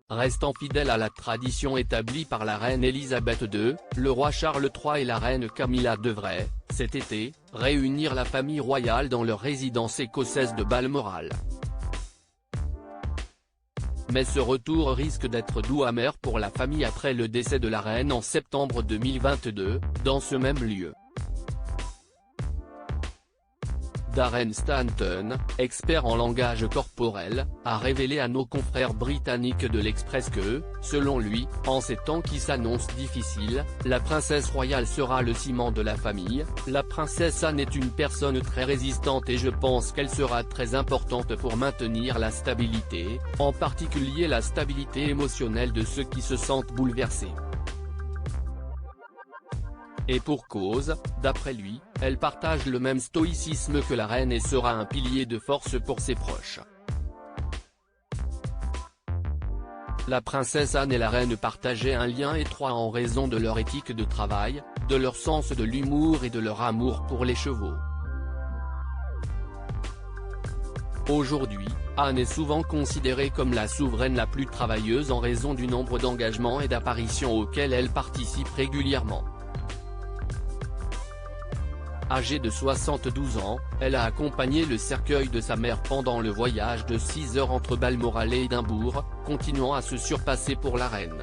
restant fidèle à la tradition établie par la reine Elisabeth II, le roi Charles III et la reine Camilla devraient, cet été, réunir la famille royale dans leur résidence écossaise de Balmoral. Mais ce retour risque d'être doux amer pour la famille après le décès de la reine en septembre 2022, dans ce même lieu. Darren Stanton, expert en langage corporel, a révélé à nos confrères britanniques de l'Express que, selon lui, en ces temps qui s'annoncent difficiles, la princesse royale sera le ciment de la famille. La princesse Anne est une personne très résistante et je pense qu'elle sera très importante pour maintenir la stabilité, en particulier la stabilité émotionnelle de ceux qui se sentent bouleversés. Et pour cause, d'après lui, elle partage le même stoïcisme que la reine et sera un pilier de force pour ses proches. La princesse Anne et la reine partageaient un lien étroit en raison de leur éthique de travail, de leur sens de l'humour et de leur amour pour les chevaux. Aujourd'hui, Anne est souvent considérée comme la souveraine la plus travailleuse en raison du nombre d'engagements et d'apparitions auxquels elle participe régulièrement. Âgée de 72 ans, elle a accompagné le cercueil de sa mère pendant le voyage de 6 heures entre Balmoral et Édimbourg, continuant à se surpasser pour la reine.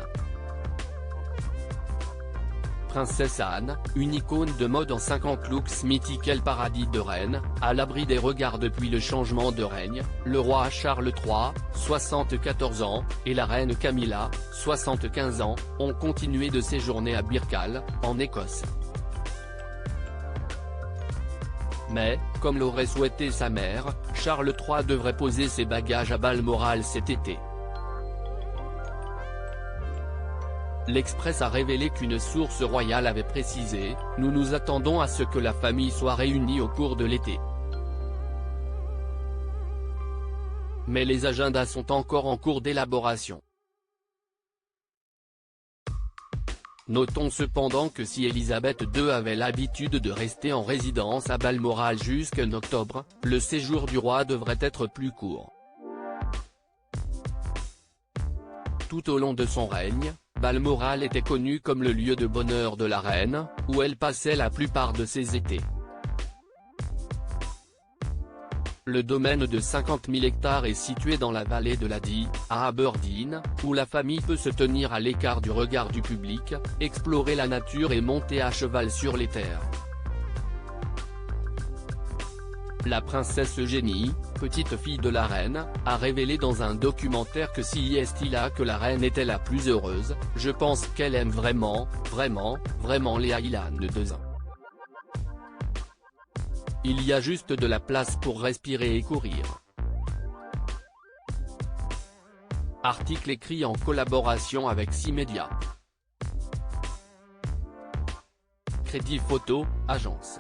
Princesse Anne, une icône de mode en 50 looks mythique et le paradis de reine, à l'abri des regards depuis le changement de règne, le roi Charles III, 74 ans, et la reine Camilla, 75 ans, ont continué de séjourner à Birkall, en Écosse. Mais, comme l'aurait souhaité sa mère, Charles III devrait poser ses bagages à Balmoral cet été. L'Express a révélé qu'une source royale avait précisé « Nous nous attendons à ce que la famille soit réunie au cours de l'été. » Mais les agendas sont encore en cours d'élaboration. Notons cependant que si Elisabeth II avait l'habitude de rester en résidence à Balmoral jusqu'en octobre, le séjour du roi devrait être plus court. Tout au long de son règne, Balmoral était connu comme le lieu de bonheur de la reine, où elle passait la plupart de ses étés. Le domaine de 50 000 hectares est situé dans la vallée de la Dee, à Aberdeen, où la famille peut se tenir à l'écart du regard du public, explorer la nature et monter à cheval sur les terres. La princesse Eugénie, petite fille de la reine, a révélé dans un documentaire que si est-il que la reine était la plus heureuse, je pense qu'elle aime vraiment les Highlands II. Il y a juste de la place pour respirer et courir. Article écrit en collaboration avec 6 médias. Crédit Photo, agence.